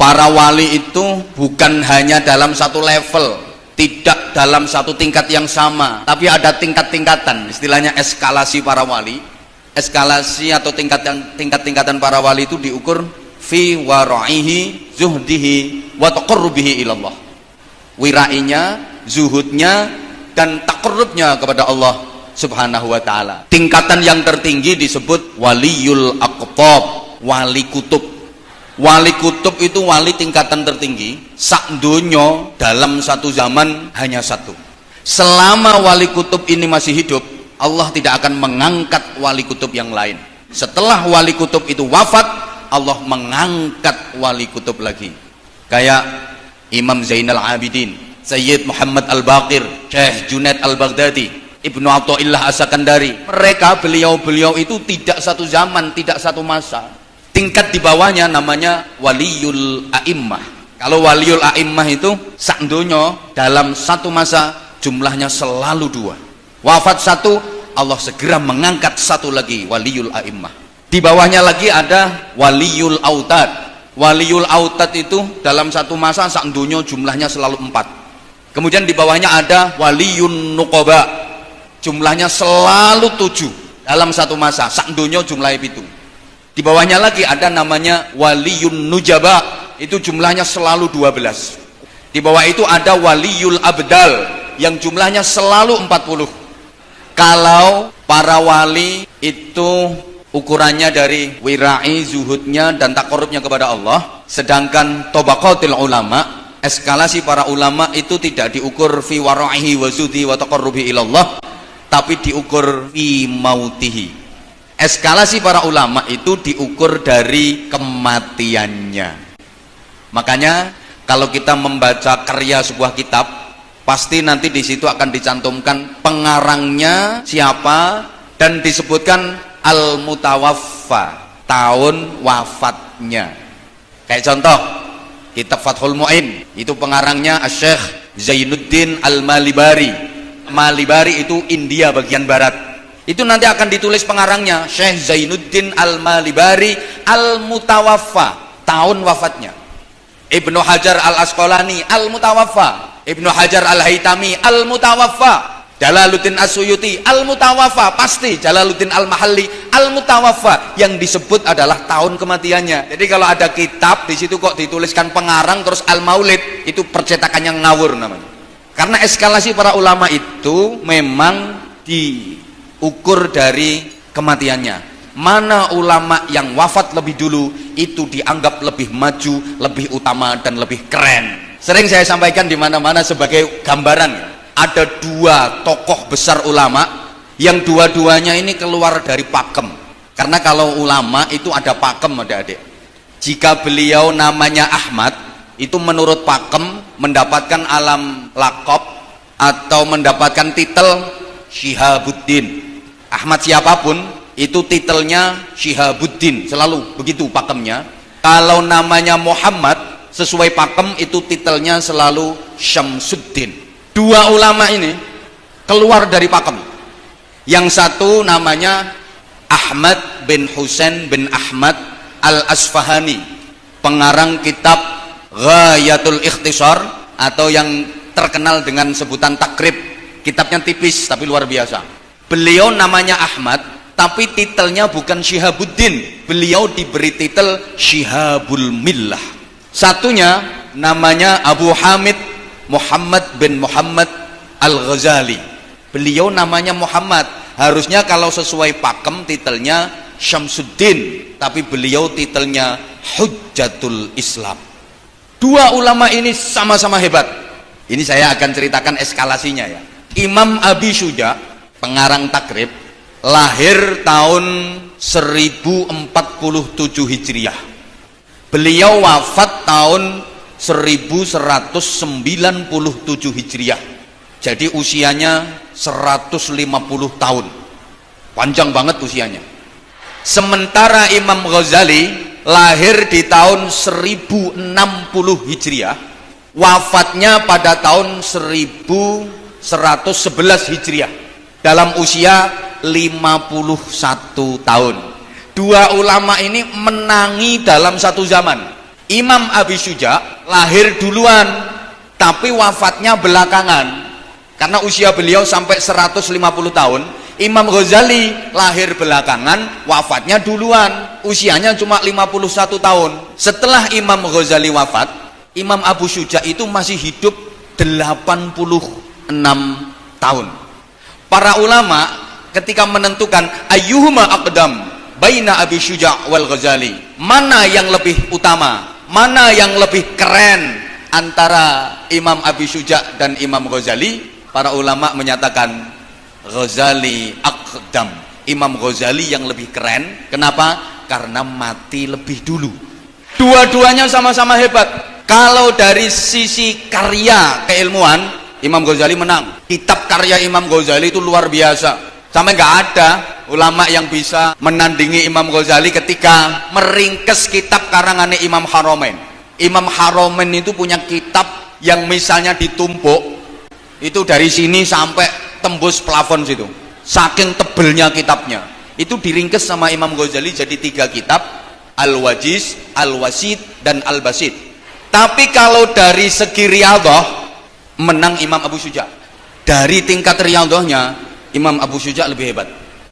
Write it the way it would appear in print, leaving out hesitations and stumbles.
Para wali itu bukan hanya dalam satu level, tidak dalam satu tingkat yang sama, tapi ada tingkat-tingkatan, istilahnya eskalasi para wali. Eskalasi atau tingkat-tingkatan para wali itu diukur fi wara'ihi, zuhdihi, wa taqarrubihi ilallah. Wirainya, zuhudnya, dan taqarrubnya kepada Allah subhanahu wa ta'ala. Tingkatan yang tertinggi disebut waliyul aqtab, wali kutub. Wali kutub itu wali tingkatan tertinggi. Sak donya dalam satu zaman hanya satu. Selama wali kutub ini masih hidup, Allah tidak akan mengangkat wali kutub yang lain. Setelah wali kutub itu wafat, Allah mengangkat wali kutub lagi. Kayak Imam Zainal Abidin, Sayyid Muhammad Al-Baqir, Syekh Junaid Al-Baghdadi, Ibnu Athaillah As-Sakandari. Mereka beliau-beliau itu tidak satu zaman, tidak satu masa. Tingkat di bawahnya namanya waliyul a'immah. Kalau waliyul a'immah itu sak donya dalam satu masa jumlahnya selalu dua. Wafat satu, Allah segera mengangkat satu lagi, waliyul a'immah. Di bawahnya lagi ada waliyul autad. Waliyul autad itu dalam satu masa sak donya jumlahnya selalu 4. Kemudian di bawahnya ada waliyun nuqaba, jumlahnya selalu 7 dalam satu masa, sak donya jumlahnya 7. Di bawahnya lagi ada namanya waliyun nujaba, itu jumlahnya selalu 12. Di bawah itu ada waliyul abdal yang jumlahnya selalu 40. Kalau para wali itu ukurannya dari wirai, zuhudnya, dan taqarrubnya kepada Allah, sedangkan tabaqatil ulama, eskalasi para ulama itu tidak diukur fi wara'ihi wa zuhdi wa taqarrubi ilallah, tapi diukur fi mautihi. Eskalasi para ulama itu diukur dari kematiannya. Makanya kalau kita membaca karya sebuah kitab, pasti nanti di situ akan dicantumkan pengarangnya siapa dan disebutkan al-mutawaffa, tahun wafatnya. Kayak contoh kitab Fathul Mu'in, itu pengarangnya Syekh Zainuddin Al-Malibari. Malibari itu India bagian barat. Itu nanti akan ditulis pengarangnya Syekh Zainuddin Al-Malibari Al-Mutawaffa, tahun wafatnya. Ibnu Hajar Al-Asqalani Al-Mutawaffa, Ibnu Hajar Al-Haytami Al-Mutawaffa, Jalaluddin As-Suyuti Al-Mutawaffa, pasti Jalaluddin Al-Mahalli Al-Mutawaffa. Yang disebut adalah tahun kematiannya. Jadi kalau ada kitab di situ kok dituliskan pengarang terus Al-Maulid, itu percetakannya ngawur namanya. Karena eskalasi para ulama itu memang diukur dari kematiannya. Mana ulama yang wafat lebih dulu itu dianggap lebih maju, lebih utama, dan lebih keren. Sering saya sampaikan di mana-mana sebagai gambaran. Ada dua tokoh besar ulama yang dua-duanya ini keluar dari pakem. Karena kalau ulama itu ada pakem, adik-adik. Jika beliau namanya Ahmad, itu menurut pakem mendapatkan alam laqab atau mendapatkan titel Syihabuddin. Ahmad siapapun itu titelnya Syihabuddin, selalu begitu pakemnya. Kalau namanya Muhammad sesuai pakem itu titelnya selalu Syamsuddin. Dua ulama ini keluar dari pakem. Yang satu namanya Ahmad bin Husain bin Ahmad Al-Asfahani, pengarang kitab Ghayatul Ikhtisar atau yang terkenal dengan sebutan Takrib. Kitabnya tipis tapi luar biasa. Beliau namanya Ahmad, tapi titelnya bukan Syihabuddin. Beliau diberi titel Syihabul Millah. Satunya namanya Abu Hamid Muhammad bin Muhammad Al-Ghazali. Beliau namanya Muhammad. Harusnya kalau sesuai pakem titelnya Syamsuddin, tapi beliau titelnya Hujjatul Islam. Dua ulama ini sama-sama hebat. Ini saya akan ceritakan eskalasinya ya. Imam Abi Syuja, pengarang Takrib, lahir tahun 1047 Hijriah. Beliau wafat tahun 1197 Hijriah. Jadi usianya 150 tahun. Panjang banget usianya. Sementara Imam Ghazali lahir di tahun 1060 Hijriah, wafatnya pada tahun 1111 Hijriah, dalam usia 51 tahun. Dua ulama ini menangi dalam satu zaman. Imam Abi Syuja lahir duluan tapi wafatnya belakangan karena usia beliau sampai 150 tahun. Imam Ghazali lahir belakangan, wafatnya duluan, usianya cuma 51 tahun. Setelah Imam Ghazali wafat, Imam Abu Syuja itu masih hidup 86 tahun. Para ulama ketika menentukan ayyuhuma aqdam baina Abi Syuja wal Ghazali, mana yang lebih utama, mana yang lebih keren antara Imam Abi Syuja dan Imam Ghazali, para ulama menyatakan Ghazali aqdam, Imam Ghazali yang lebih keren. Kenapa? Karena mati lebih dulu. Dua-duanya sama-sama hebat. Kalau dari sisi karya keilmuan, Imam Ghazali menang. Kitab karya Imam Ghazali itu luar biasa, sampai nggak ada ulama yang bisa menandingi Imam Ghazali ketika meringkes kitab karangannya Imam Haramain. Imam Haramain itu punya kitab yang misalnya ditumpuk itu dari sini sampai tembus plafon situ, saking tebelnya kitabnya. Itu diringkes sama Imam Ghazali jadi 3 kitab, Al-Wajiz, Al-Wasid, dan Al-Basid. Tapi kalau dari segi riyadhah, menang Imam Abu Syuja. Dari tingkat riyadhahnya Imam Abu Syuja lebih hebat.